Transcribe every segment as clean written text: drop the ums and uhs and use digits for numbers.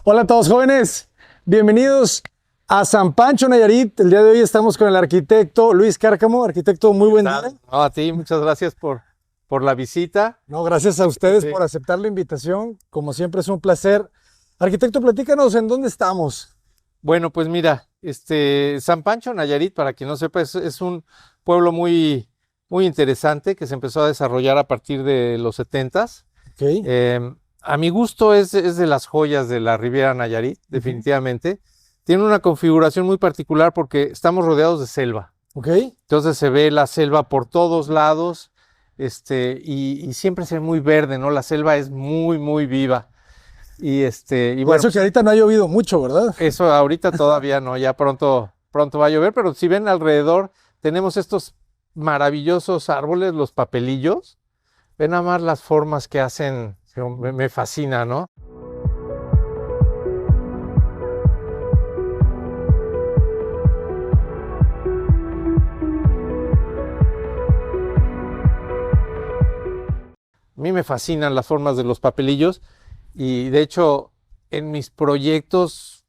Hola a todos jóvenes, bienvenidos a San Pancho, Nayarit. El día de hoy estamos con el arquitecto Luis Cárcamo. Arquitecto, muy buen día. No, a ti, muchas gracias por la visita. No, gracias a ustedes Sí. por aceptar la invitación. Como siempre es un placer. Arquitecto, platícanos en dónde estamos. Bueno, pues mira, San Pancho, Nayarit, para quien no sepa, es un pueblo muy interesante que se empezó a desarrollar a partir de los 70s. Ok, A mi gusto es de las joyas de la Riviera Nayarit, definitivamente. Tiene una configuración muy particular porque estamos rodeados de selva. ok. Entonces se ve la selva por todos lados, y siempre se ve muy verde, ¿no? La selva es muy viva. Y Y bueno, eso que ahorita no ha llovido mucho, ¿verdad? eso ahorita todavía no, ya pronto va a llover, pero si ven alrededor, tenemos estos maravillosos árboles, los papelillos. Ven nada más las formas que hacen, me fascina, ¿no? A mí me fascinan las formas de los papelillos y de hecho en mis proyectos,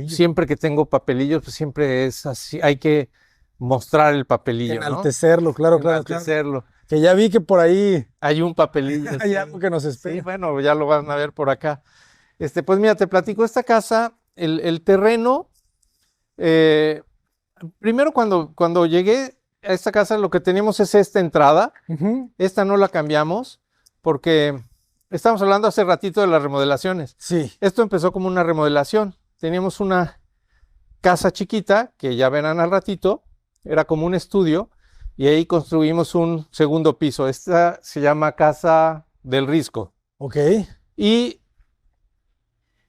siempre que tengo papelillos, pues siempre es así, hay que mostrar el papelillo, ¿no? Enaltecerlo, claro. Enaltecerlo. Que ya vi que por ahí Hay un papelillo. hay sí. algo que nos Sí, espera. bueno, ya lo van a ver por acá. Pues mira, te platico, esta casa, el terreno, primero cuando llegué a esta casa lo que teníamos es esta entrada. Ujú. Esta no la cambiamos porque estamos hablando hace ratito de las remodelaciones. Sí, Esto empezó como una remodelación. Teníamos una casa chiquita, que ya verán al ratito, era como un estudio, y ahí construimos un segundo piso. Esta se llama Casa del Risco. ok. Y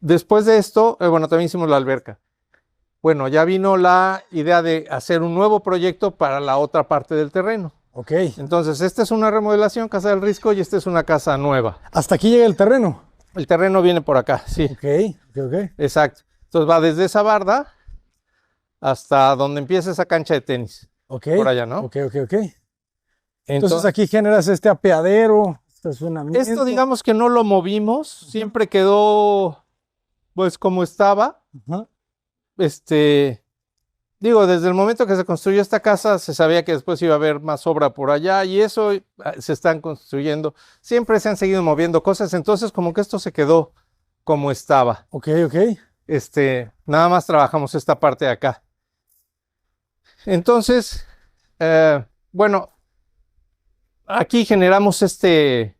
después de esto, bueno, también hicimos la alberca. Bueno, ya vino la idea de hacer un nuevo proyecto para la otra parte del terreno. Ok. Entonces, esta es una remodelación, Casa del Risco, y esta es una casa nueva. Hasta aquí llega el terreno. El terreno viene por acá, sí, Ok. exacto. Entonces va desde esa barda hasta donde empieza esa cancha de tenis, Ok. por allá, ¿no? Ok. Entonces, Entonces aquí generas este apeadero, estacionamiento. esto digamos que no lo movimos, siempre quedó pues como estaba. Ajá. Digo, desde el momento que se construyó esta casa se sabía que después iba a haber más obra por allá y eso se están construyendo. Siempre se han seguido moviendo cosas, entonces como que esto se quedó como estaba. Ok. Nada más trabajamos esta parte de acá. Entonces, bueno, aquí generamos este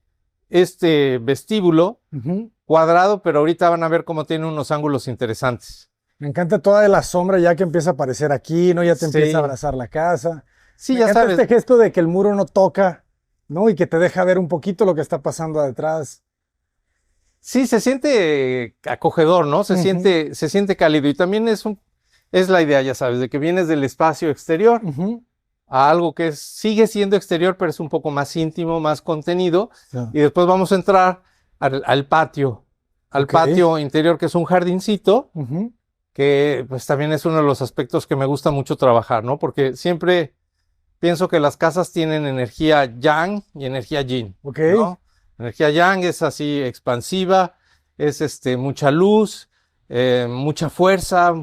vestíbulo Ujú. cuadrado, pero ahorita van a ver cómo tiene unos ángulos interesantes. Me encanta toda de la sombra ya que empieza a aparecer aquí, ¿no? Ya te Sí. empieza a abrazar la casa. Sí, Me ya encanta sabes. este gesto de que el muro no toca, ¿no? Y que te deja ver un poquito lo que está pasando detrás. Sí, se siente acogedor, ¿no? Se Ujú. siente cálido y también es la idea, ya sabes, de que vienes del espacio exterior Ujú. a algo que sigue siendo exterior, pero es un poco más íntimo, más contenido. Ya. Y después vamos a entrar al patio Ok. interior, que es un jardincito, Ujú. que pues también es uno de los aspectos que me gusta mucho trabajar, ¿no? Porque siempre pienso que las casas tienen energía yang y energía yin, Ok. ¿no? Energía yang es así expansiva, es mucha luz, mucha fuerza,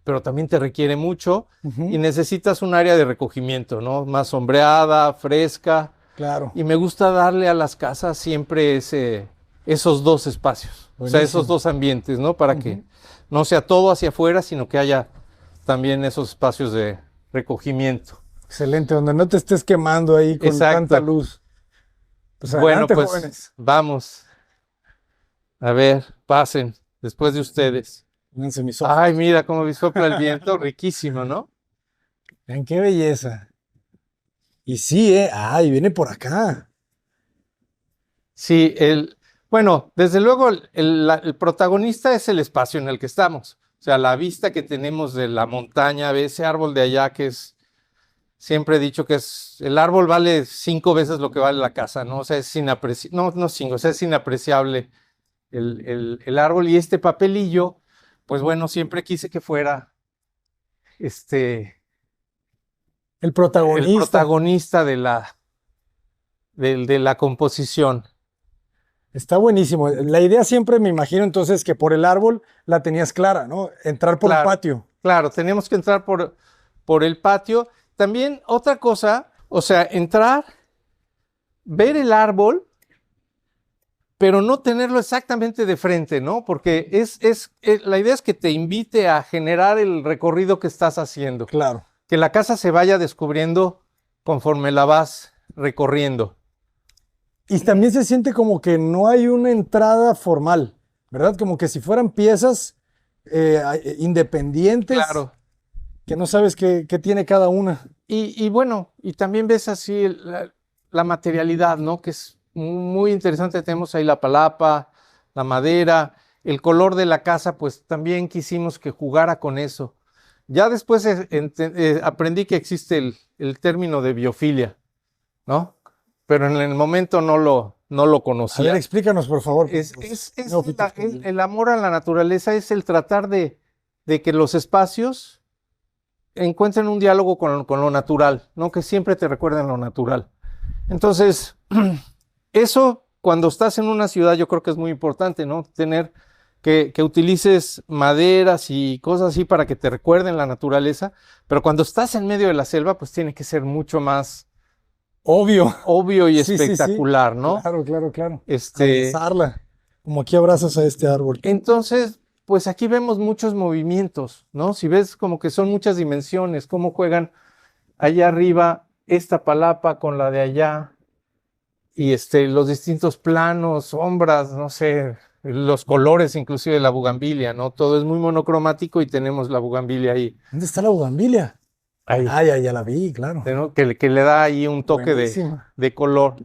pero también te requiere mucho Ujú. y necesitas un área de recogimiento, ¿no? Más sombreada, fresca. Claro. Y me gusta darle a las casas siempre esos dos espacios, o sea, esos Buenísimo. dos ambientes, ¿no? Para que no sea todo hacia afuera, sino que haya también esos espacios de recogimiento. Excelente, donde no te estés quemando ahí con Exacto. tanta luz. Pues Bueno, adelante, pues jóvenes. vamos. A ver, pasen, después de ustedes. Pónganse mis ojos. Ay, mira cómo sopla el viento, riquísimo, ¿no? Vean qué belleza. Y sí, ay, viene por acá. Sí, bueno, desde luego el protagonista es el espacio en el que estamos. O sea, la vista que tenemos de la montaña, de ese árbol de allá que siempre he dicho que el árbol vale 5 veces lo que vale la casa, ¿no? O sea, es inapreciable, no 5, o sea, es inapreciable el árbol y este papelillo, pues bueno, siempre quise que fuera el El protagonista. protagonista de la composición. Está buenísimo. La idea siempre me imagino entonces que por el árbol la tenías clara, ¿no? Entrar por el Claro, patio. claro, teníamos que entrar por el patio. También otra cosa, o sea, entrar, ver el árbol, pero no tenerlo exactamente de frente, ¿no? Porque la idea es que te invite a generar el recorrido que estás haciendo, Claro. que la casa se vaya descubriendo conforme la vas recorriendo. Y también se siente como que no hay una entrada formal, ¿verdad? Como que si fueran piezas independientes Claro. que no sabes qué tiene cada una. Y bueno, y también ves así la materialidad, ¿no? Que es muy interesante. Tenemos ahí la palapa, la madera, el color de la casa, pues también quisimos que jugara con eso. Ya después aprendí que existe el término de biofilia, ¿no? Pero en el momento no lo A ver, conocía. explícanos, por favor. Es Neófitos como yo. el amor a la naturaleza, es el tratar de que los espacios encuentren un diálogo con lo natural, ¿no? Que siempre te recuerden lo natural. Entonces, eso cuando estás en una ciudad yo creo que es muy importante, ¿no? Tener que utilices maderas y cosas así para que te recuerden la naturaleza, pero cuando estás en medio de la selva, pues tiene que ser mucho más Obvio. obvio y Sí, sí, sí. espectacular, ¿no? Claro, claro, claro. Este, Abrazarla. Como aquí abrazas a este árbol. entonces, pues aquí vemos muchos movimientos, ¿no? Si ves como que son muchas dimensiones, cómo juegan allá arriba esta palapa con la de allá y los distintos planos, sombras, no sé, los colores inclusive de la bugambilia, ¿no? Todo es muy monocromático y tenemos la bugambilia ahí, ¿Dónde está la bugambilia? ahí, Ah, ya la vi, claro. ¿no? Que le da ahí un toque Buenísima. de color.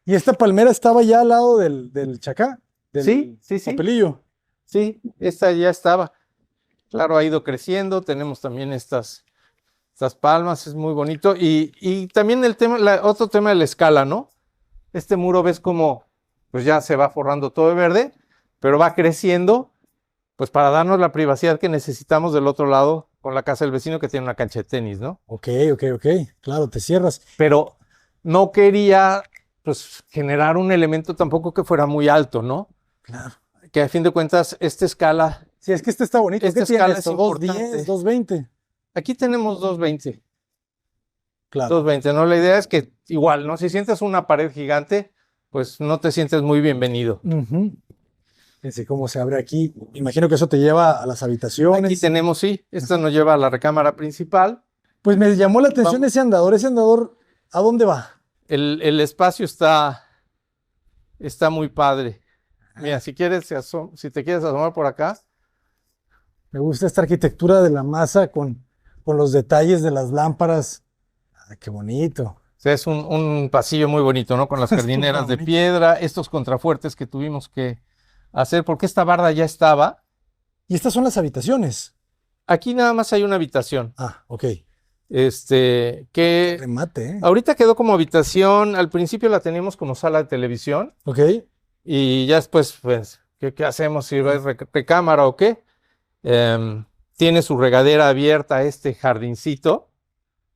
¿Y esta palmera estaba ya al lado del chacá? Sí, Del sí, sí, papelillo. sí, esta ya estaba. Claro, ha ido creciendo, tenemos también estas palmas, es muy bonito. Y también el tema, otro tema de la escala, ¿no? Este muro ves como pues ya se va forrando todo de verde, pero va creciendo, pues para darnos la privacidad que necesitamos del otro lado con la casa del vecino que tiene una cancha de tenis, ¿no? Ok. Claro, te cierras. Pero no quería pues generar un elemento tampoco que fuera muy alto, ¿no? Claro. Que a fin de cuentas esta escala, Sí, es que este está bonito. esta ¿Qué tiene escala es esto? importante. 210, 220. Aquí tenemos 220. Claro. 220, ¿no? La idea es que igual, ¿no? Si sientes una pared gigante, pues no te sientes muy bienvenido. Ujú. Fíjense cómo se abre aquí. Imagino que eso te lleva a las habitaciones. Aquí tenemos, sí, esta nos lleva a la recámara principal. Pues me llamó la atención Vamos. ese andador. Ese andador, ¿a dónde va? El espacio está muy padre. Mira, si quieres, si te quieres asomar por acá, Me gusta esta arquitectura de la masa con los detalles de las lámparas. Ah, qué bonito. o sea, es un pasillo muy bonito, ¿no? Con las jardineras de bonito. piedra, estos contrafuertes que tuvimos que hacer, porque esta barda ya estaba. Y estas son las habitaciones. Aquí nada más hay una habitación. Ah, ok. Que Remate, ¿eh? ahorita quedó como habitación, al principio la teníamos como sala de televisión Ok. y ya después, pues, ¿qué hacemos? ¿Si va recámara o qué? Tiene su regadera abierta, este jardincito.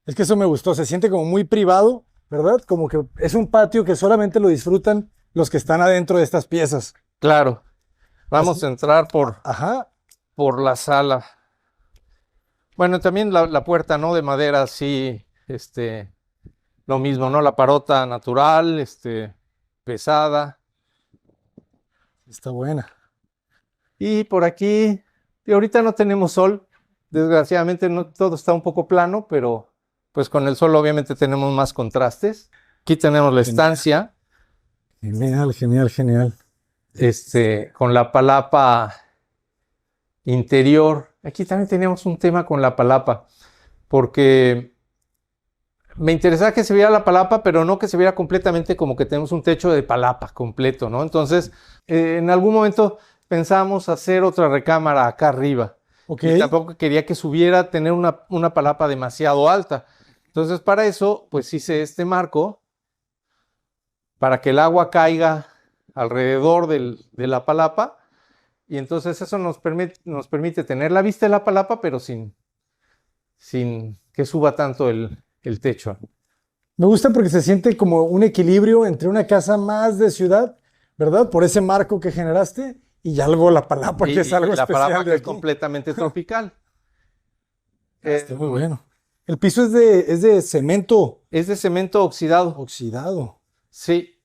Es que eso me gustó. Se siente como muy privado, ¿verdad? Como que es un patio que solamente lo disfrutan los que están adentro de estas piezas. Claro, vamos Así- a entrar Ajá. por la sala. Bueno, también la puerta, ¿no? De madera, sí, lo mismo, ¿no? La parota natural, pesada. Está buena. Y por aquí, y ahorita no tenemos sol, desgraciadamente no, todo está un poco plano, pero pues con el sol obviamente tenemos más contrastes. Aquí tenemos la estancia, Genial, genial, genial. con la palapa interior. Aquí también teníamos un tema con la palapa, porque me interesaba que se viera la palapa, pero no que se viera completamente como que tenemos un techo de palapa completo, ¿no? Entonces, en algún momento pensamos hacer otra recámara acá arriba. Ok. Y tampoco quería que subiera tener una palapa demasiado alta. Entonces, para eso, pues hice este marco para que el agua caiga alrededor de la palapa. Y entonces eso nos permite tener la vista de la palapa, pero sin que suba tanto el techo. Me gusta porque se siente como un equilibrio entre una casa más de ciudad, ¿verdad? Por ese marco que generaste y ya luego la palapa, que es algo la especial palapa de que es aquí. completamente tropical. Está muy bueno. El piso es de cemento Es de cemento oxidado. oxidado. Sí.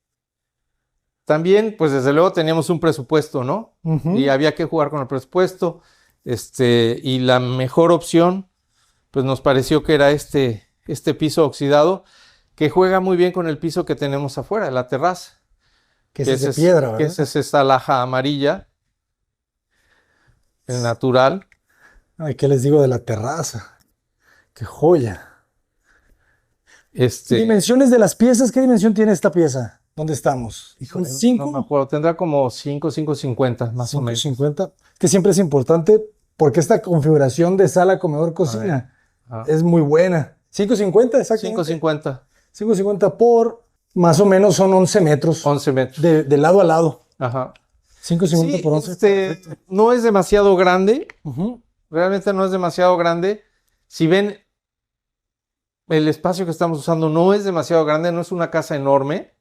También, pues desde luego teníamos un presupuesto, ¿no? Ujú. Y había que jugar con el presupuesto. Y la mejor opción, pues nos pareció que era este piso oxidado, que juega muy bien con el piso que tenemos afuera, la terraza. Que es de piedra, Que ¿verdad? es esta laja amarilla, el natural. Ay, ¿qué les digo de la terraza? ¡Qué joya! Este, Dimensiones de las piezas, ¿qué dimensión tiene esta pieza? ¿Dónde estamos? ¿Un híjole, no me 5? acuerdo, tendrá como 5,50 más o menos. 5,50. Que siempre es importante porque esta configuración de sala, comedor, A ver, cocina ah, es muy buena. 5,50, exactamente. 5,50, 5,50 por más o menos son 11 metros 11 metros. de lado a lado. Ajá. 5,50 Sí, por 11. Perfecto. no es demasiado grande, Ujú. realmente no es demasiado grande. Si ven, el espacio que estamos usando no es demasiado grande, no es una casa enorme,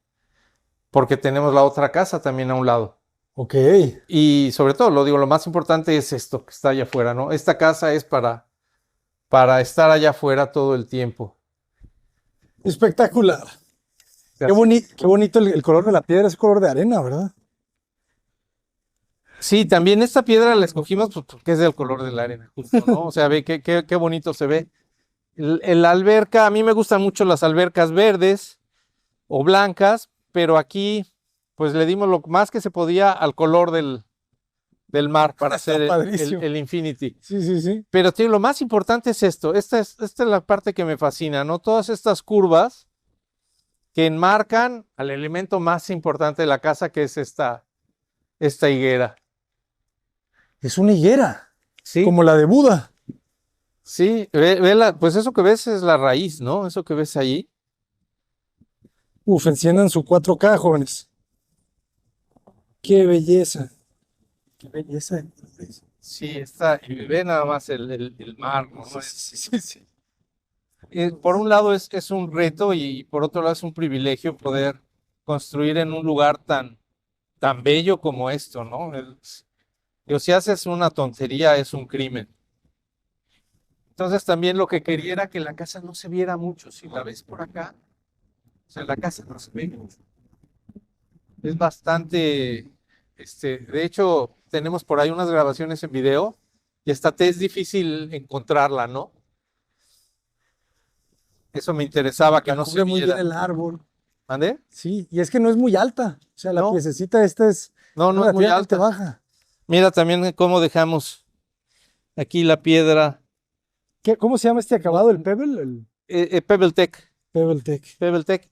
porque tenemos la otra casa también a un lado. Ok. Y sobre todo, lo más importante es esto que está allá afuera, ¿no? Esta casa es para estar allá afuera todo el tiempo. Espectacular. Qué bonito el color de la piedra, es color de arena, ¿verdad? Sí, también esta piedra la escogimos pues, porque es del color de la arena, justo, ¿no? O sea, ve qué bonito se ve. La alberca, a mí me gustan mucho las albercas verdes o blancas, pero aquí pues le dimos lo más que se podía al color del mar para Está hacer padrísimo. el Infinity. Sí, sí, sí. Pero tío, lo más importante es esto, esta es la parte que me fascina, ¿no? Todas estas curvas que enmarcan al elemento más importante de la casa, que es esta higuera. Es una higuera, Sí, como la de Buda. sí, pues eso que ves es la raíz, ¿no? Eso que ves ahí. Uf, enciendan su 4K, jóvenes. Qué belleza. Qué belleza. Sí, y ve nada más el mar, ¿no? Sí, sí, sí, sí. Por un lado es un reto y por otro lado es un privilegio poder construir en un lugar tan bello como esto, ¿no? Digo, si haces una tontería es un crimen. Entonces también lo que quería era que la casa no se viera mucho. Si la ves por acá, o sea, la casa no se ve mucho. Es bastante, de hecho, tenemos por ahí unas grabaciones en video y hasta te es difícil encontrarla, ¿no? Eso me interesaba que La no se cubre muy bien viera. el árbol. ¿Mande? Sí, y es que no es muy alta. O sea, la No, piececita esta es no es muy relativamente alta. baja. Mira también cómo dejamos aquí la piedra. ¿Cómo se llama este acabado? ¿El Pebble? El Pebble Tech. Pebble Tech. Pebble Tech.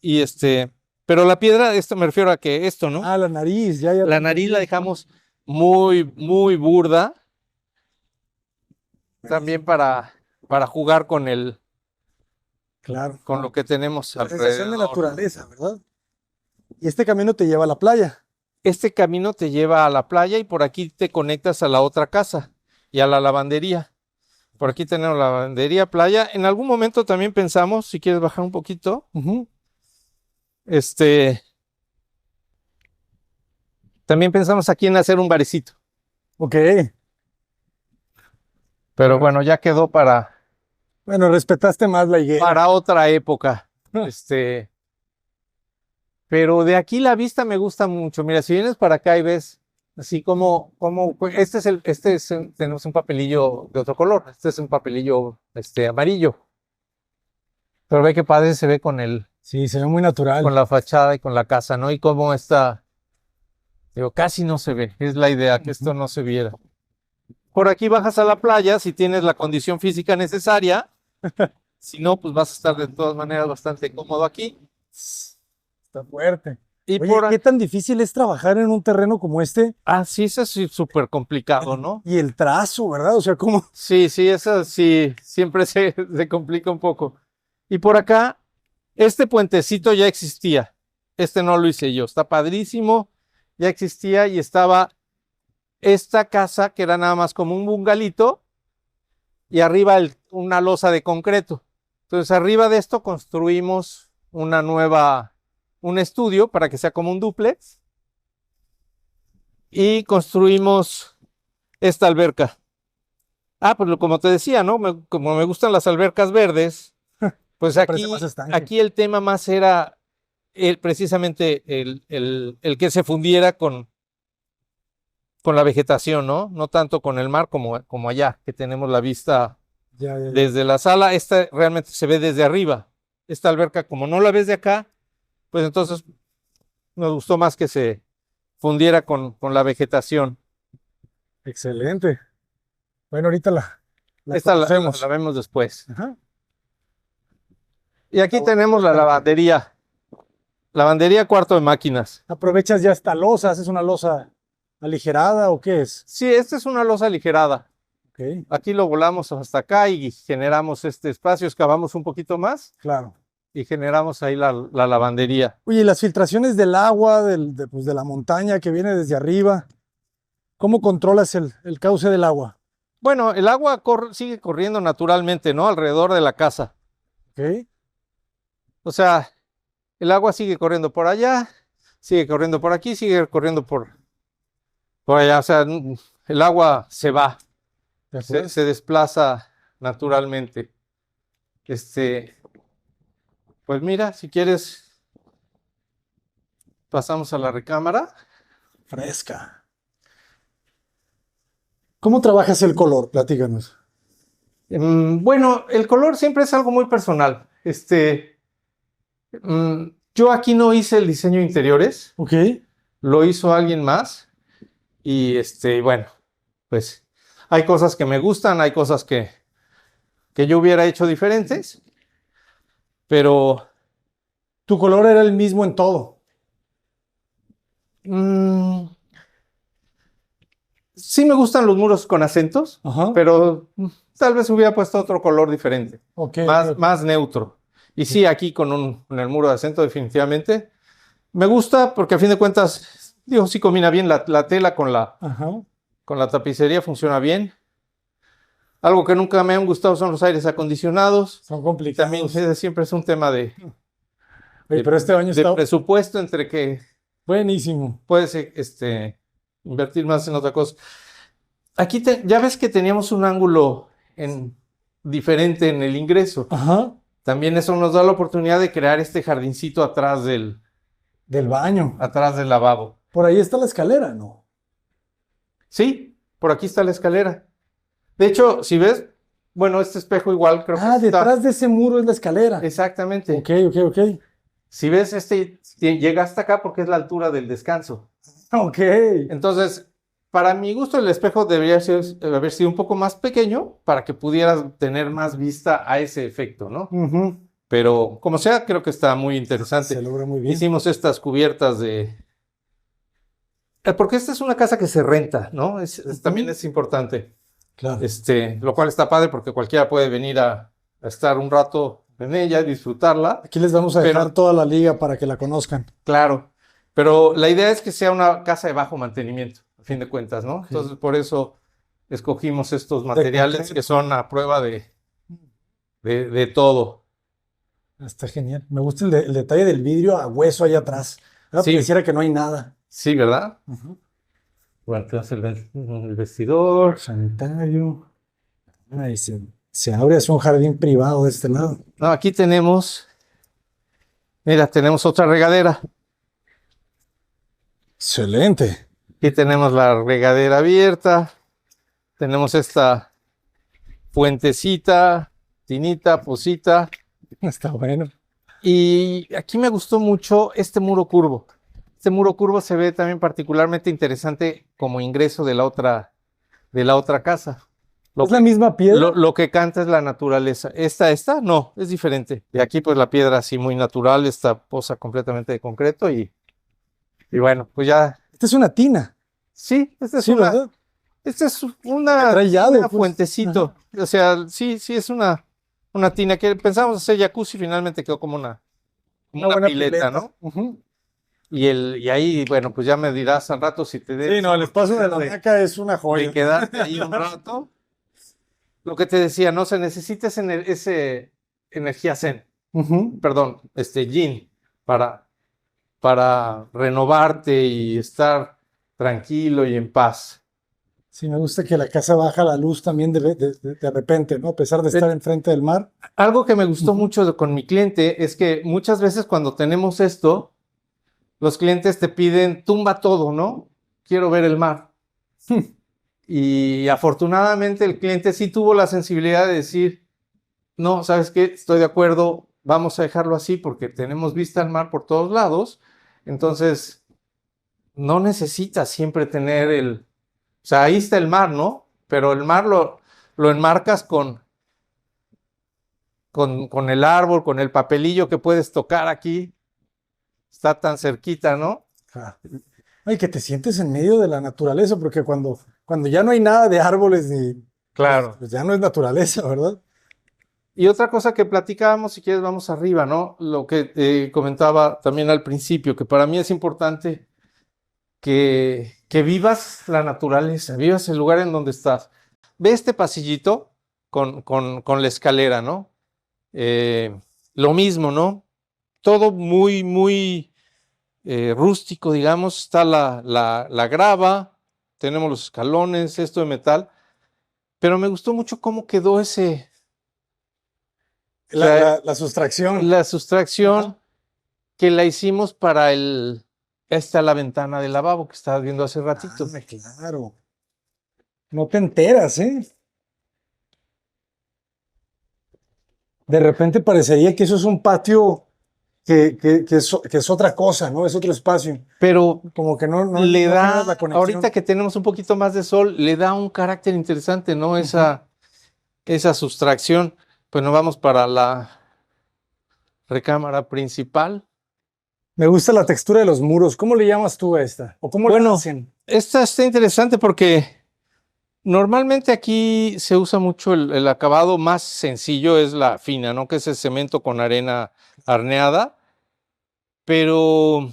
Pero la piedra, esto me refiero a que esto, ¿no? Ah, la nariz, ya. La nariz la dejamos muy, muy burda. También para jugar Claro. con lo que tenemos La sensación de alrededor. naturaleza, ¿verdad? Y este camino te lleva a la playa. Este camino te lleva a la playa y por aquí te conectas a la otra casa y a la lavandería. Por aquí tenemos la lavandería, playa. En algún momento también pensamos, si quieres bajar un poquito, Ujú. también pensamos aquí en hacer un barecito. Ok. Pero bueno, ya quedó Bueno, respetaste más la higuera. para otra época. Pero de aquí la vista me gusta mucho. Mira, si vienes para acá y ves así como pues, tenemos un papelillo de otro color. Este es un papelillo amarillo. Pero ve qué padre se ve Sí, se ve muy natural. con la fachada y con la casa, ¿no? Y cómo está, digo, casi no se ve. Es la idea, que esto no se viera. Por aquí bajas a la playa si tienes la condición física necesaria. Si no, pues vas a estar de todas maneras bastante cómodo aquí. Está fuerte. Y Oye, ¿qué tan difícil es trabajar en un terreno como este? sí, eso es súper complicado, ¿no? Y el trazo, ¿verdad? O sea, ¿cómo? Sí, eso sí, siempre se complica un poco. Y por acá, este puentecito ya existía. Este no lo hice yo. Está padrísimo. Ya existía y estaba esta casa que era nada más como un bungalito y arriba una losa de concreto. Entonces, arriba de esto construimos un estudio para que sea como un dúplex. y construimos esta alberca. Pues como te decía, ¿no? Como me gustan las albercas verdes, pues Parece más estanque. aquí el tema más era precisamente el que se fundiera con la vegetación, ¿no? No tanto con el mar como allá, que tenemos la vista Ya. desde la sala. Esta realmente se ve desde arriba. Esta alberca, como no la ves de acá, pues entonces nos gustó más que se fundiera con la vegetación. Excelente. Bueno, ahorita la Esta conocemos. la vemos después. Ajá. Y aquí tenemos la lavandería. Lavandería, cuarto de máquinas. ¿Aprovechas ya esta losa? ¿Haces una losa aligerada o qué es? Sí, esta es una losa aligerada. Ok, Aquí lo volamos hasta acá y generamos este espacio, excavamos un poquito más claro. y generamos ahí la lavandería. Oye, ¿y las filtraciones del agua, pues, de la montaña que viene desde arriba? ¿Cómo controlas el cauce del agua? Bueno, el agua sigue corriendo naturalmente, ¿no? Alrededor de la casa. Ok, O sea, el agua sigue corriendo por allá, sigue corriendo por aquí, sigue corriendo por allá. O sea, el agua se va, ¿de acuerdo? se desplaza naturalmente. Pues mira, si quieres, pasamos a la recámara. Fresca. ¿Cómo trabajas el color? Platícanos. Bueno, el color siempre es algo muy personal. Yo aquí no hice el diseño de interiores, Ok, lo hizo alguien más. Y bueno, pues hay cosas que me gustan, hay cosas que yo hubiera hecho diferentes, pero tu color era el mismo en todo. sí me gustan los muros con acentos, Ajá. pero tal vez hubiera puesto otro color diferente, Ok, ok. más neutro. Y sí, aquí con el muro de acento definitivamente. Me gusta porque a fin de cuentas, digo, sí combina bien la tela con la Ajá. tapicería, funciona bien. Algo que nunca me han gustado son los aires acondicionados. Son También complicados. siempre es un tema Oye, pero este baño de está presupuesto entre que buenísimo. puedes invertir más en otra cosa. Aquí ya ves que teníamos un ángulo diferente en el ingreso. Ajá. También eso nos da la oportunidad de crear este jardincito atrás del Del baño. lavabo. Por ahí está la escalera, ¿no? Sí, por aquí está la escalera. De hecho, si ves, bueno, este espejo igual creo que está. Detrás de ese muro es la escalera. Exactamente. Ok, ok, ok. Si ves, llega hasta acá porque es la altura del descanso. Ok. Entonces, para mi gusto, el espejo debería haber sido un poco más pequeño para que pudieras tener más vista a ese efecto, ¿no? Ujú. Pero como sea, creo que está muy interesante. Se logra muy bien. Hicimos estas cubiertas porque esta es una casa que se renta, ¿no? También es importante. Claro. Lo cual está padre porque cualquiera puede venir a estar un rato en ella y disfrutarla. Aquí les vamos a dejar toda la liga para que la conozcan. Claro, pero la idea es que sea una casa de bajo mantenimiento, a fin de cuentas, ¿no? Ok. Entonces, por eso escogimos estos materiales concreto. que son a prueba de todo. Está genial. Me gusta el detalle del vidrio a hueso ahí atrás. Sí. Pareciera que no hay nada. Sí, ¿verdad? Ujú. Bueno, tenemos el vestidor. Sanitario. Ahí se abre hacia un jardín privado de este lado. No, aquí tenemos, mira, tenemos otra regadera. Excelente. Aquí tenemos la regadera abierta. Tenemos esta fuentecita, tinita, pocita. Está bueno. Y aquí me gustó mucho este muro curvo. Este muro curvo se ve también particularmente interesante como ingreso de la otra casa. ¿Es la misma piedra? Lo que canta es la naturaleza. Esta, no, es diferente. Y aquí pues la piedra así muy natural, esta poza completamente de concreto y bueno, pues ya. Esta es una tina. Sí, esta es Sí, ¿verdad? Esta es una Trae llave, pues. fuentecito. Ajá. O sea, sí, es una tina que pensamos hacer jacuzzi, finalmente quedó como una buena pileta, ¿no? Ujú. Y ahí, bueno, pues ya me dirás al rato si te Sí, no, el espacio de la vaca es una de joya. quedarte ahí un rato. Lo que te decía, no se necesita ese energía zen, Ujú. perdón, yin, para renovarte y estar tranquilo y en paz. Sí, me gusta que la casa baja la luz también de repente, ¿no? A pesar de estar enfrente del mar. Algo que me gustó Ujú. mucho con mi cliente es que muchas veces cuando tenemos esto, los clientes te piden, tumba todo, ¿no? Quiero ver el mar. Y afortunadamente el cliente sí tuvo la sensibilidad de decir, no, ¿sabes qué? Estoy de acuerdo, vamos a dejarlo así porque tenemos vista al mar por todos lados. Entonces, no necesitas siempre tener o sea, ahí está el mar, ¿no? Pero el mar lo enmarcas con el árbol, con el papelillo que puedes tocar aquí. Está tan cerquita, ¿no? Ah. Ay, que te sientes en medio de la naturaleza, porque cuando ya no hay nada de árboles ni, Claro. pues ya no es naturaleza, ¿verdad? Y otra cosa que platicábamos, si quieres, vamos arriba, ¿no? Lo que comentaba también al principio, que para mí es importante que vivas la naturaleza, vivas el lugar en donde estás. Ve este pasillito con la escalera, ¿no? Lo mismo, ¿no? Todo muy, muy rústico, digamos. Está la grava, tenemos los escalones, esto de metal. Pero me gustó mucho cómo quedó ese, o sea, La sustracción. la sustracción Ajá. que la hicimos para esta la ventana del lavabo que estabas viendo hace ratito. Ah, claro. No te enteras, ¿eh? De repente parecería que eso es un patio que es otra cosa, ¿no? Es otro espacio. Pero Como que no le generas la da, conexión. ahorita que tenemos un poquito más de sol, le da un carácter interesante, ¿no? Esa sustracción. Pues nos vamos para la recámara principal. Me gusta la textura de los muros. ¿Cómo le llamas tú a esta? ¿O cómo la Bueno, hacen? esta está interesante porque normalmente aquí se usa mucho el acabado más sencillo, es la fina, ¿no? Que es el cemento con arena arneada. Pero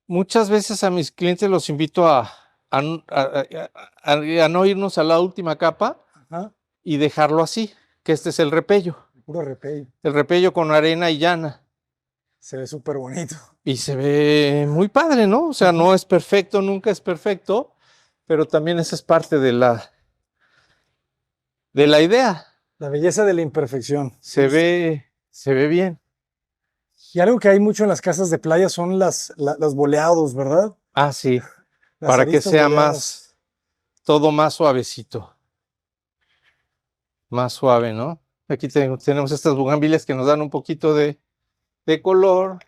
muchas veces a mis clientes los invito a no irnos a la última capa Ajá. y dejarlo así, que este es el repello. Puro repello. El repello con arena y llana. Se ve súper bonito. Y se ve muy padre, ¿no? O sea, no es perfecto, nunca es perfecto, pero también esa es parte de la idea. La belleza de la imperfección. Se ve bien. Y algo que hay mucho en las casas de playa son los boleados, ¿verdad? Ah, sí, Las para que aristas sea boleadas. todo más suavecito, más suave, ¿no? Aquí tenemos estas bugambilias que nos dan un poquito de color.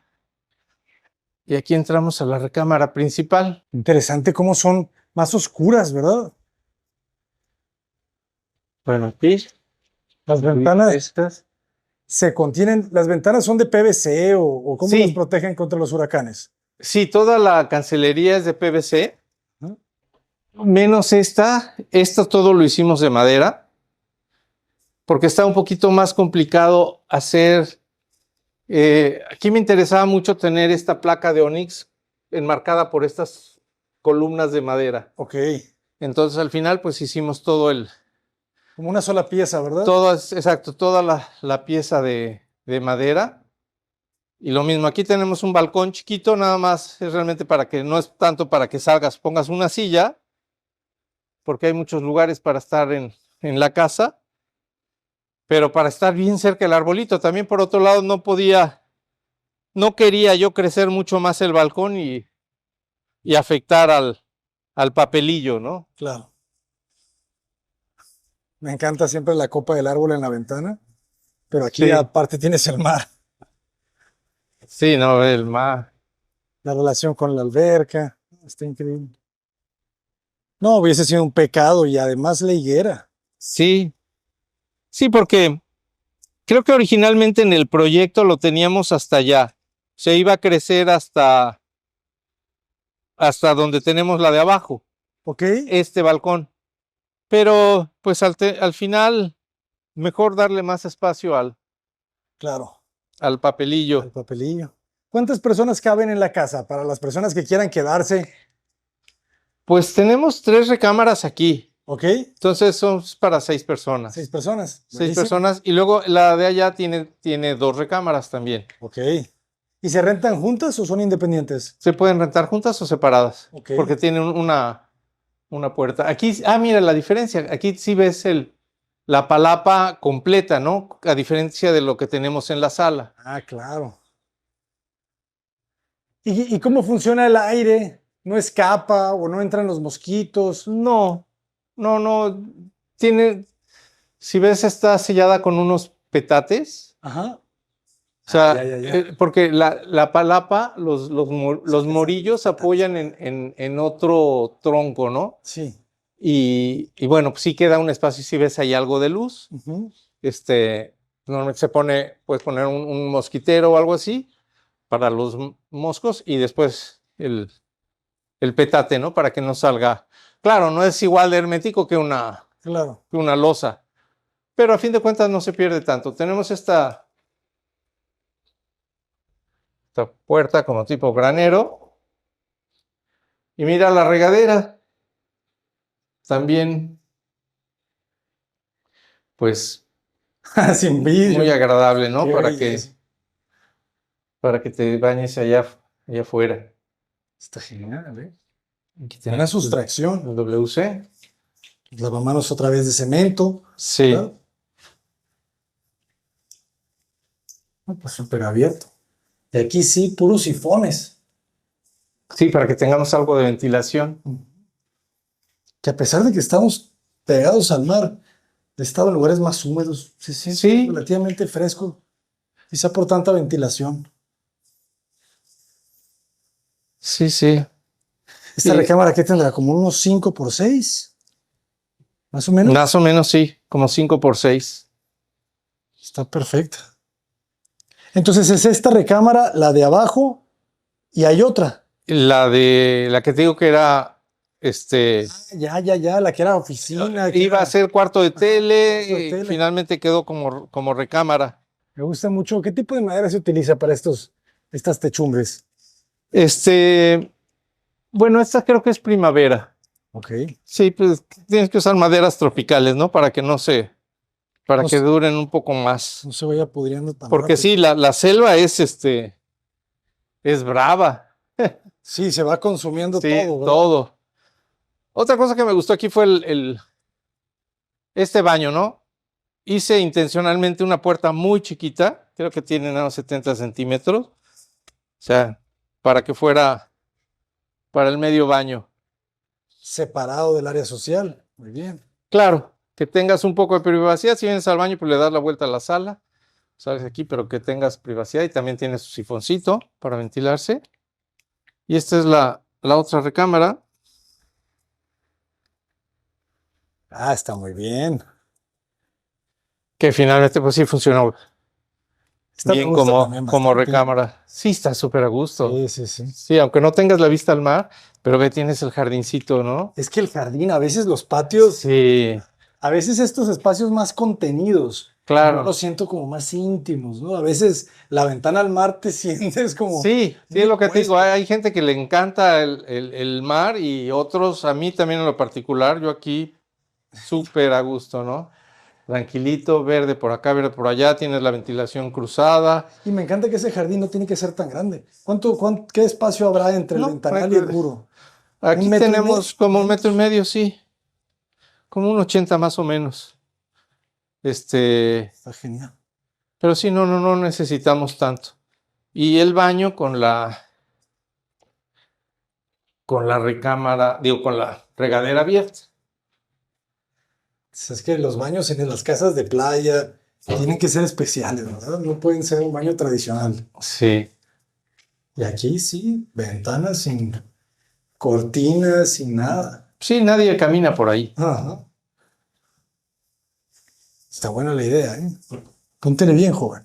Y aquí entramos a la recámara principal. Interesante cómo son más oscuras, ¿verdad? Bueno, aquí Las ventanas estas. se contienen, las ventanas son de PVC o cómo las Sí, protegen contra los huracanes. sí, toda la cancelería es de PVC, ¿No? menos esta. Esta todo lo hicimos de madera, porque está un poquito más complicado hacer. Aquí me interesaba mucho tener esta placa de Onyx enmarcada por estas columnas de madera. Ok, Entonces al final pues hicimos como una sola pieza, ¿verdad? exacto, toda la pieza de madera. Y lo mismo, aquí tenemos un balcón chiquito, nada más es realmente para que, no es tanto para que salgas, pongas una silla, porque hay muchos lugares para estar en la casa, pero para estar bien cerca del arbolito. También por otro lado no quería yo crecer mucho más el balcón y afectar al papelillo, ¿no? Claro. Me encanta siempre la copa del árbol en la ventana, pero aquí Sí, aparte tienes el mar, sí, no, el mar. la relación con la alberca, está increíble. No, hubiese sido un pecado y además la higuera. Sí, sí, porque creo que originalmente en el proyecto lo teníamos hasta allá. Se iba a crecer hasta donde tenemos la de abajo, ¿Ok? este balcón. Pero pues al final, mejor darle más espacio Claro, al papelillo. el papelillo. ¿Cuántas personas caben en la casa? Para las personas que quieran quedarse, Pues tenemos 3 recámaras aquí, ¿ok? entonces son para 6 personas. 6 personas. 6 Buenísimo. personas y luego la de allá tiene 2 recámaras también. Ok. ¿Y se rentan juntas o son independientes? Se pueden rentar juntas o separadas, Ok. porque tienen una puerta. Aquí, mira la diferencia. Aquí sí ves la palapa completa, ¿no? A diferencia de lo que tenemos en la sala. Ah, claro. ¿Y cómo funciona el aire? ¿No escapa o no entran los mosquitos? No, no. Tiene, si ves, está sellada con unos petates. Ajá. O sea, Ya. porque la palapa, los morillos apoyan en otro tronco, ¿no? Sí. Y bueno, pues sí queda un espacio, si ves ahí algo de luz. Ujú. Normalmente puedes poner un mosquitero o algo así para los moscos y después el petate, ¿no? Para que no salga. Claro, no es igual de hermético Claro. que una losa, pero a fin de cuentas no se pierde tanto. Tenemos esta puerta como tipo granero y mira la regadera. También, pues, Sin vidrio. muy agradable, ¿no? Qué belleza. Para que te bañes allá afuera. Está genial, ¿eh? Aquí Buena tenemos sustracción. el WC. Lavamanos otra vez de cemento. Sí. ¿Verdad? Ah, pues súper abierto. Y aquí sí, puros sifones. Sí, para que tengamos algo de ventilación. Que a pesar de que estamos pegados al mar, he estado en lugares más húmedos. Se siente Sí, relativamente fresco. Quizá por tanta ventilación. sí. Esta Y recámara, ¿qué tendrá? Como unos 5 por 6, más o menos. más o menos sí, como 5 por 6. Está perfecta. Entonces es esta recámara, la de abajo, y hay otra. La que te digo que era, Ya, la que era oficina. Que iba a era ser cuarto de cuarto de tele, tele. finalmente quedó como recámara. Me gusta mucho. ¿Qué tipo de madera se utiliza para estas techumbres? Bueno, esta creo que es primavera. Ok. Sí, pues tienes que usar maderas tropicales, ¿no? Para No, que duren un poco más. no se vaya pudriendo tan Porque rápido. sí, la selva es brava. Sí, se va consumiendo Sí, todo, ¿verdad? todo. Otra cosa que me gustó aquí fue este baño, ¿no? Hice intencionalmente una puerta muy chiquita, creo que tiene unos 70 centímetros, o sea, para que fuera para el medio baño. Separado del área social. Muy bien. Claro, que tengas un poco de privacidad, si vienes al baño, pues le das la vuelta a la sala, sales aquí, pero que tengas privacidad y también tiene su sifoncito para ventilarse. Y esta es la otra recámara. Ah, está muy bien. Que finalmente pues sí funcionó Esta me bien gusta también como bastante. recámara. Sí, está súper a gusto. Sí. Sí, aunque no tengas la vista al mar, pero ve, tienes el jardincito, ¿no? Es que el jardín, a veces los patios, Sí, a veces estos espacios más contenidos, yo claro. los siento como más íntimos, ¿no? A veces la ventana al mar te sientes como Sí, muy es lo que te digo. expuesto. Hay gente que le encanta el mar y otros, a mí también en lo particular, yo aquí súper a gusto, ¿no? Tranquilito, verde por acá, verde por allá, tienes la ventilación cruzada. Y me encanta que ese jardín no tiene que ser tan grande. ¿Qué espacio habrá entre el No, ventanal y el muro? ¿Un aquí metro y medio? tenemos como 1,5 metros, sí, como 1,80 más o menos. Está genial. Pero sí, no necesitamos tanto. Y el baño con la recámara, digo, con la regadera abierta. Es que los baños en las casas de playa tienen que ser especiales, ¿verdad? No pueden ser un baño tradicional. Sí. Y aquí sí, ventanas sin cortinas, sin nada. Sí, nadie camina por ahí. Ajá. Está buena la idea, ¿eh? Póntele bien, joven.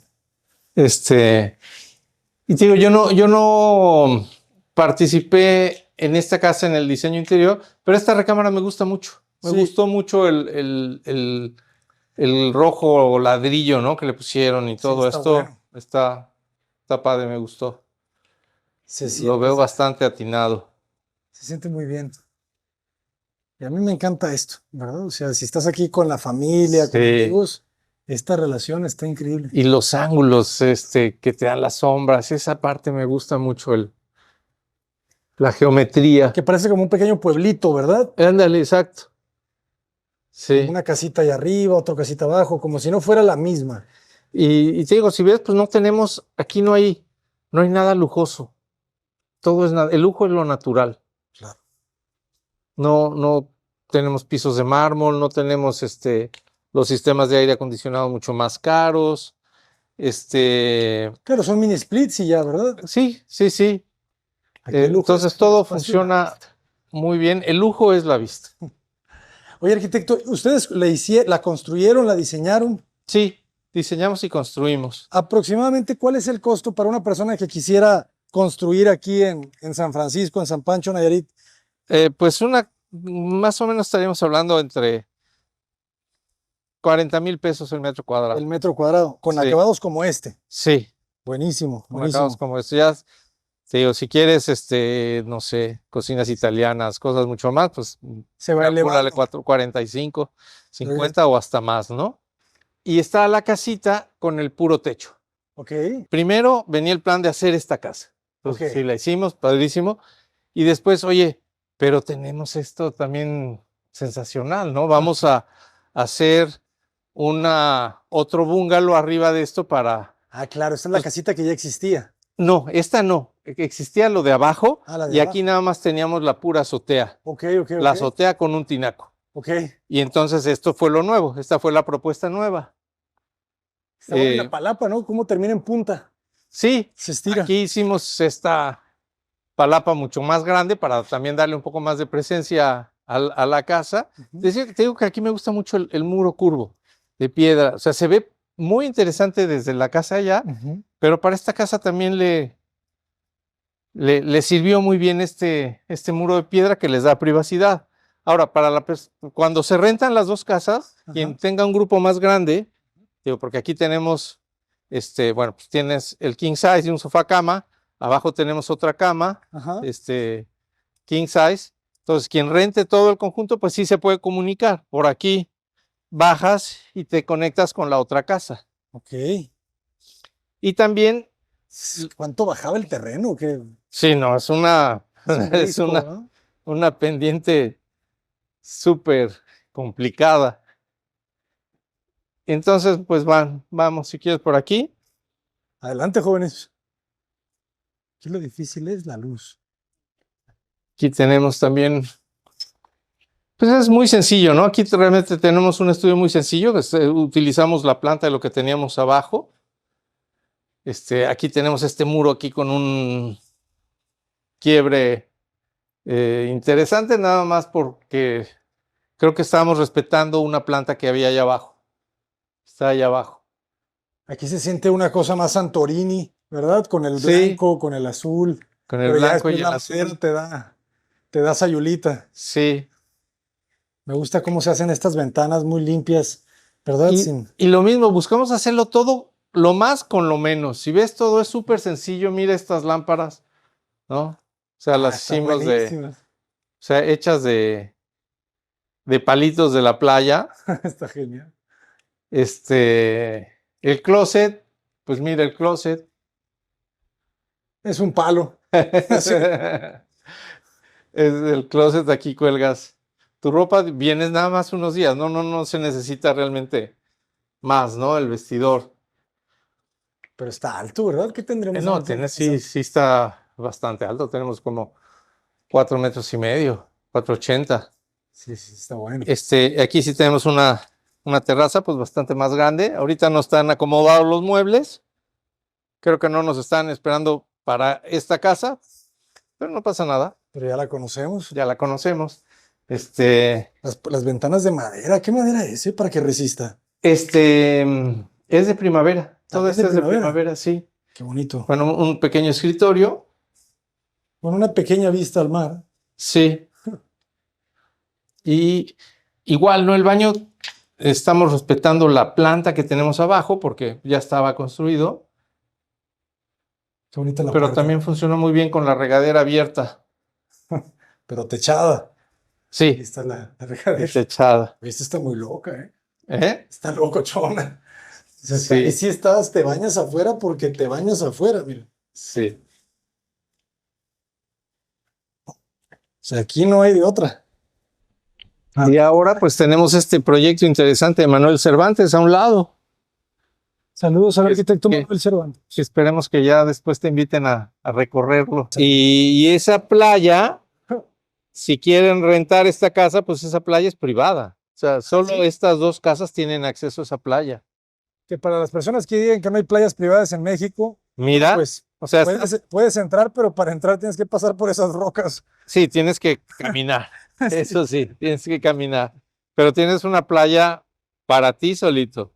Y te digo, yo no participé en esta casa en el diseño interior, pero esta recámara me gusta mucho. Me Sí. gustó mucho el rojo ladrillo, ¿no? Que le pusieron y Sí, todo está esto. bueno. Está padre, me gustó. Se Lo siente, veo bastante atinado. se siente muy bien. Y a mí me encanta esto, ¿verdad? O sea, si estás aquí con la familia, con Sí. amigos, Esta relación está increíble. Y los ángulos, que te dan las sombras, esa parte me gusta mucho, la geometría. Que parece como un pequeño pueblito, ¿verdad? Ándale, exacto. Sí. Una casita allá arriba, otra casita abajo, como si no fuera la misma. Y te digo, si ves, pues aquí no hay nada lujoso. Todo es el lujo es lo natural. Claro. No tenemos pisos de mármol, no tenemos los sistemas de aire acondicionado mucho más caros. Claro, son mini splits y ya, ¿verdad? Sí. Aquí el lujo Entonces es todo fácil la funciona vista. muy bien. El lujo es la vista. Oye, arquitecto, ¿ustedes la construyeron, la diseñaron? Sí, diseñamos y construimos. Aproximadamente, ¿cuál es el costo para una persona que quisiera construir aquí en San Francisco, en San Pancho, Nayarit? Pues más o menos estaríamos hablando entre 40,000 pesos el metro cuadrado. El metro cuadrado, con Sí. acabados como este. Sí, Buenísimo, con acabados buenísimo. como esto. Ya te digo, si quieres, no sé, cocinas italianas, cosas mucho más, pues Se va calcúlale elevando. 45, 50 o hasta más, ¿no? Y está la casita con el puro techo. Ok, Primero venía el plan de hacer esta casa. Entonces, Ok. sí, la hicimos, padrísimo. Y después, oye, pero tenemos esto también sensacional, ¿no? Vamos a hacer otro bungalow arriba de esto para... Ah, claro, esta es la Pues, casita que ya existía. no, esta no. Existía lo de abajo Ah, la de y aquí abajo. nada más teníamos la pura azotea. Ok, La azotea con un tinaco. Ok. Y entonces esto fue lo nuevo. Esta fue la propuesta nueva. Está buena Eh, la palapa, ¿no? ¿Cómo termina en punta? Sí, Se estira. aquí hicimos esta palapa mucho más grande para también darle un poco más de presencia a la casa. Ujú. Te digo que aquí me gusta mucho el muro curvo de piedra. O sea, se ve muy interesante desde la casa allá, Ujú. pero para esta casa también le sirvió muy bien este muro de piedra que les da privacidad. Ahora, cuando se rentan las dos casas, quien Ajá. tenga un grupo más grande, digo, porque aquí tenemos, bueno, pues tienes el king size y un sofá cama, abajo tenemos otra cama, Ajá. king size. Entonces, quien rente todo el conjunto, pues sí se puede comunicar. Por aquí bajas y te conectas con la otra casa. Ok. Y también, ¿Cuánto bajaba el terreno? ¿Qué? sí, no, es Es un es risco, ¿no? una pendiente súper complicada. Entonces, pues vamos, si quieres por aquí. Adelante, jóvenes. Aquí lo difícil es la luz. Aquí tenemos también, pues es muy sencillo, ¿no? Aquí realmente tenemos un estudio muy sencillo. Utilizamos la planta de lo que teníamos abajo. Aquí tenemos este muro aquí con un quiebre interesante, nada más porque creo que estábamos respetando una planta que había allá abajo. Está allá abajo. Aquí se siente una cosa más Santorini, ¿verdad? Con el Sí, blanco, con el azul. con el Pero ya blanco después y la el madera azul. te da sayulita. Sí. Me gusta cómo se hacen estas ventanas muy limpias, ¿verdad? Y lo mismo, buscamos hacerlo todo lo más con lo menos. Si ves, todo es súper sencillo. Mira estas lámparas, ¿no? O sea, las Están hicimos buenísimas. hechas de palitos de la playa. Está genial. El closet, pues mira el closet. Es un palo. Sí. Es el closet, aquí cuelgas tu ropa, vienes nada más unos días, no se necesita realmente más, ¿no? El vestidor. Pero está alto, ¿verdad? ¿Qué tendremos No, adentro de la sí, casa? sí está bastante alto, tenemos como 4,5 metros, 4,80. Sí, sí, está bueno. Aquí sí tenemos una terraza, pues bastante más grande. Ahorita no están acomodados los muebles. Creo que no nos están esperando para esta casa, pero no pasa nada. Pero ya la conocemos. Ya la conocemos. Las ventanas de madera. ¿Qué madera es, para que resista? Es de primavera. Todo También de esto es de primavera. primavera, sí. Qué bonito. Bueno, un pequeño escritorio. Con una pequeña vista al mar. Sí. Y igual, ¿no? El baño, estamos respetando la planta que tenemos abajo porque ya estaba construido, Qué bonita la pero puerta. también funcionó muy bien con la regadera abierta. Pero techada. Ahí Sí, está la regadera. y techada. Esta está muy loca, ¿eh? ¿Eh? Está locochona. O sea, Sí. ahí sí estás, te bañas afuera porque te bañas afuera, mira. Sí. O sea, aquí no hay de otra. Y ahora pues tenemos este proyecto interesante de Manuel Cervantes a un lado, Saludos al Es arquitecto que- Manuel Cervantes. que esperemos que ya después te inviten a recorrerlo. Y esa playa, si quieren rentar esta casa, pues esa playa es privada. O sea, solo estas dos casas tienen acceso a esa playa. Que para las personas que digan que no hay playas privadas en México, Mira, pues o sea, puedes entrar, pero para entrar tienes que pasar por esas rocas. sí, tienes que caminar. Eso sí, tienes que caminar. Pero tienes una playa para ti solito.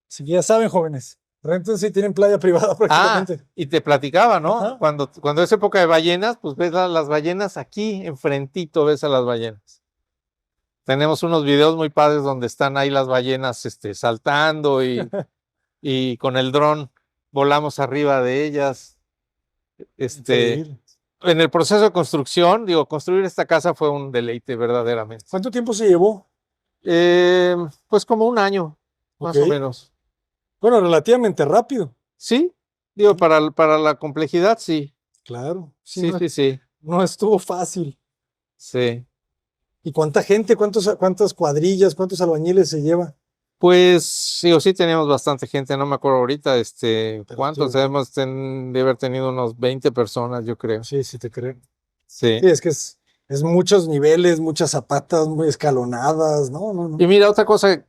Si ya saben, jóvenes, renten si tienen playa privada Ah, prácticamente. y te platicaba, ¿no? Ajá. Cuando es época de ballenas, pues ves las ballenas aquí, enfrentito ves a las ballenas. Tenemos unos videos muy padres donde están ahí las ballenas saltando y con el dron volamos arriba de ellas. Increíble. En el proceso de construcción, digo, construir esta casa fue un deleite verdaderamente. ¿Cuánto tiempo se llevó? Pues como un año, más Ok. o menos. Bueno, relativamente rápido. Sí, digo, para la complejidad, sí. Claro. Sí, sí, sí, No estuvo fácil. sí. ¿Y cuánta gente, cuántas cuadrillas, cuántos albañiles se lleva? Pues sí teníamos bastante gente, no me acuerdo ahorita, ¿cuántos? Sí. Debemos de haber tenido unos 20 personas, yo creo. Sí, sí te creo. Sí. Sí, es que es muchos niveles, muchas zapatas muy escalonadas, no. Y mira, otra cosa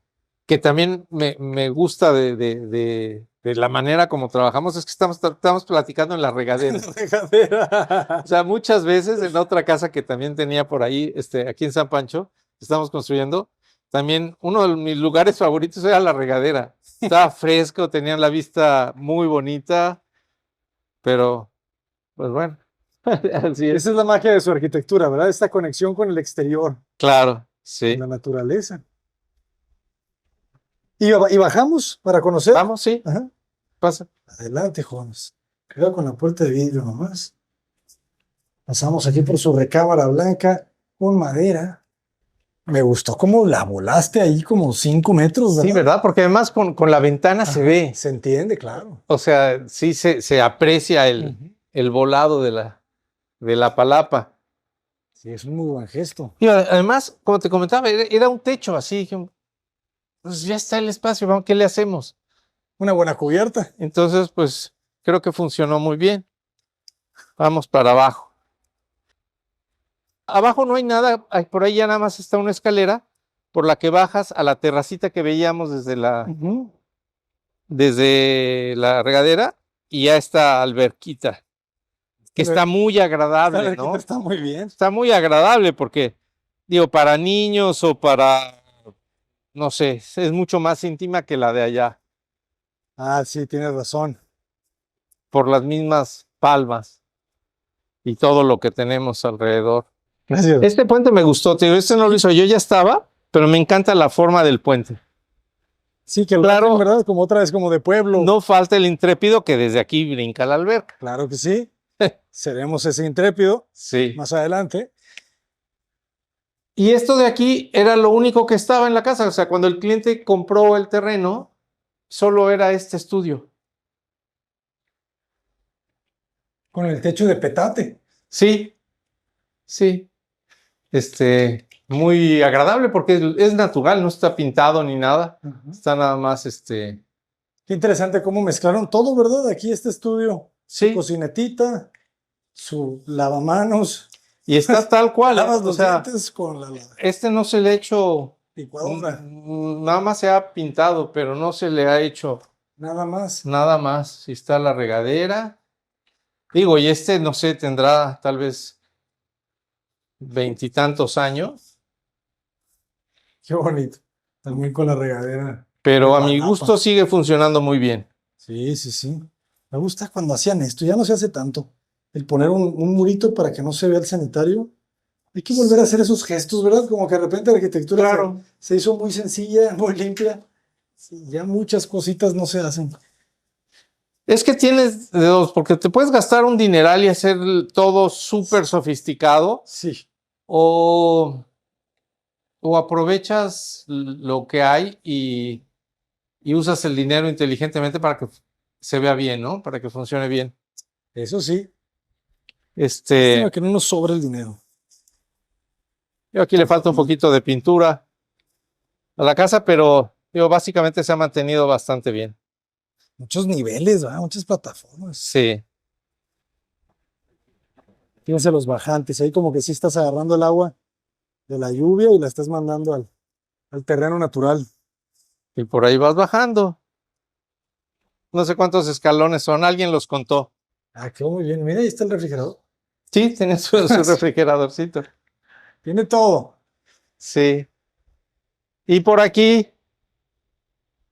que también me gusta de la manera como trabajamos es que estamos platicando en la regadera. Regadera. O sea, muchas veces en otra casa que también tenía por ahí, aquí en San Pancho, estamos construyendo, también uno de mis lugares favoritos era la regadera. Estaba fresco, tenían la vista muy bonita, pero pues bueno, así es. Esa es la magia de su arquitectura, ¿verdad? Esta conexión con el exterior, Claro, con sí. la naturaleza. Y bajamos para conocer. Vamos, sí, Ajá. pasa. Adelante, jóvenes. Cuidado con la puerta de vidrio nomás. Pasamos aquí por su recámara blanca con madera. Me gustó cómo la volaste ahí como 5 metros, ¿verdad? Sí, ¿verdad? Porque además con la ventana se Ajá, ve. se entiende, claro. O sea, sí se aprecia el volado de la palapa. Sí, es un muy buen gesto. Y además, como te comentaba, era un techo así. Dije, pues ya está el espacio, vamos, ¿qué le hacemos? Una buena cubierta. Entonces, pues creo que funcionó muy bien. Vamos para abajo. Abajo no hay nada, por ahí ya nada más está una escalera por la que bajas a la terracita que veíamos desde la regadera y ya está alberquita, que está muy agradable, ¿no? Está muy bien. Está muy agradable porque, digo, para niños o para, no sé, es mucho más íntima que la de allá, Ah, sí, tienes razón. por las mismas palmas y todo lo que tenemos alrededor. Gracias. Este puente me gustó, te digo, este no lo hizo, yo ya estaba, pero me encanta la forma del puente. Sí, que Claro. hacen, ¿verdad? Como otra vez, como de pueblo. No falta el intrépido que desde aquí brinca la alberca. Claro que sí. Seremos ese intrépido Sí. más adelante. Y esto de aquí era lo único que estaba en la casa. O sea, cuando el cliente compró el terreno, solo era este estudio. Con el techo de petate. Sí, sí. Muy agradable porque es natural, no está pintado ni nada. Está nada más, Qué interesante cómo mezclaron todo, ¿verdad? Aquí este estudio. sí. Su cocinetita, su lavamanos. Y está tal cual. Lavas O los sea, dientes con la no se le ha hecho, licuadora. nada más se ha pintado, pero no se le ha hecho Nada más. nada más. Si está la regadera. Digo, y no sé, tendrá tal vez 20 y tantos años, Qué bonito. También con la regadera. pero de a mi palapa. gusto sigue funcionando muy bien. Sí, sí, sí. Me gusta cuando hacían esto. Ya no se hace tanto. El poner un murito para que no se vea el sanitario. Hay que volver a hacer esos gestos, ¿verdad? Como que de repente la arquitectura Claro. se hizo muy sencilla, muy limpia. Sí, ya muchas cositas no se hacen. Es que tienes de dos, porque te puedes gastar un dineral y hacer todo súper sofisticado, Sí. o o aprovechas lo que hay y usas el dinero inteligentemente para que se vea bien, ¿no? Para que funcione bien. Eso sí. Lástima que no nos sobra el dinero. Yo aquí le falta un poquito de pintura a la casa, pero básicamente se ha mantenido bastante bien. Muchos niveles, ¿verdad? Muchas plataformas. Sí. Fíjense los bajantes, ahí como que sí estás agarrando el agua de la lluvia y la estás mandando al terreno natural. Y por ahí vas bajando. No sé cuántos escalones son, alguien los contó. Ah, quedó muy bien. Mira, ahí está el refrigerador. Sí, tiene su refrigeradorcito. Tiene todo. Sí. Y por aquí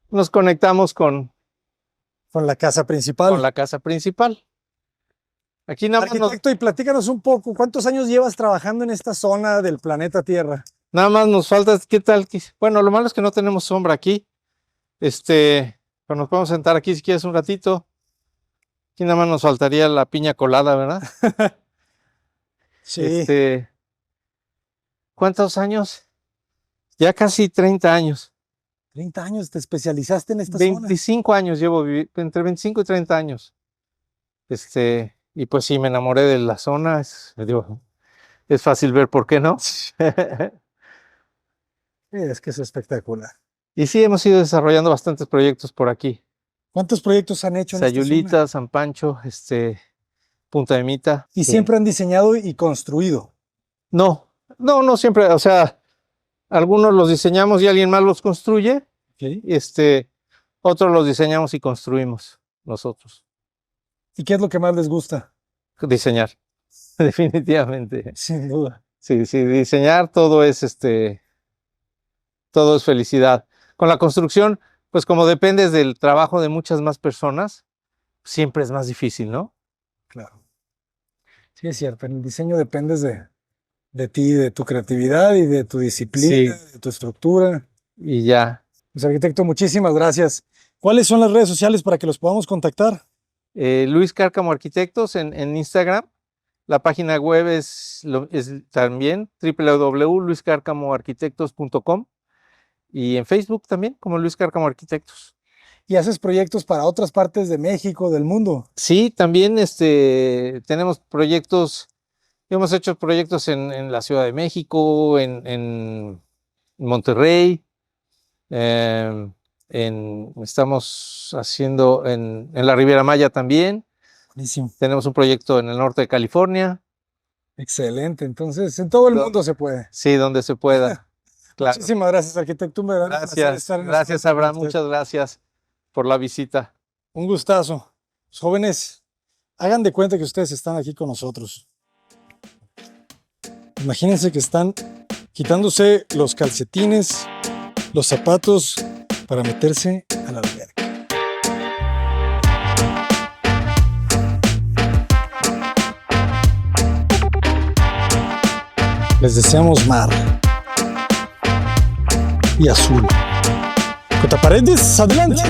nos conectamos con la casa principal. Con la casa principal. Aquí nada más Arquitecto, y platícanos un poco, ¿cuántos años llevas trabajando en esta zona del planeta Tierra? Nada más nos falta, ¿qué tal? Bueno, lo malo es que no tenemos sombra aquí. Pero nos podemos sentar aquí si quieres un ratito. Aquí nada más nos faltaría la piña colada, ¿verdad? Sí. ¿Cuántos años? Ya casi 30 años. 30 años, te especializaste en esta zona. 25 años llevo viviendo, entre 25 y 30 años. Y pues sí, me enamoré de la zona. Es fácil ver por qué no. Es que es espectacular. Y sí, hemos ido desarrollando bastantes proyectos por aquí. ¿Cuántos proyectos han hecho en esta Sayulita, San Pancho, Punta de Mita. ¿Y siempre han diseñado y construido? No siempre, o sea, algunos los diseñamos y alguien más los construye. Okay. Otros los diseñamos y construimos nosotros. ¿Y qué es lo que más les gusta? Diseñar, definitivamente. Sin duda. Sí, diseñar todo es felicidad. Con la construcción, pues como dependes del trabajo de muchas más personas, siempre es más difícil, ¿no? Claro. Sí, es cierto. En el diseño dependes de ti, de tu creatividad y de tu disciplina, de tu estructura. Y ya. Pues, arquitecto, muchísimas gracias. ¿Cuáles son las redes sociales para que los podamos contactar? Luis Cárcamo Arquitectos en Instagram. La página web es también www.luiscarcamoarquitectos.com y en Facebook también como Luis Cárcamo Arquitectos. ¿Y haces proyectos para otras partes de México, del mundo? Sí, también tenemos proyectos, hemos hecho proyectos en la Ciudad de México, en Monterrey, estamos haciendo en la Riviera Maya también. Buenísimo. Tenemos un proyecto en el norte de California. Excelente, entonces en todo el mundo se puede. Sí, donde se pueda. Claro. Muchísimas gracias, arquitecto. Gracias, Abraham. Muchas gracias por la visita. Un gustazo. Los jóvenes, hagan de cuenta que ustedes están aquí con nosotros. Imagínense que están quitándose los calcetines, los zapatos para meterse a la alberca. Les deseamos mar y azul. Cota Paredes, adelante.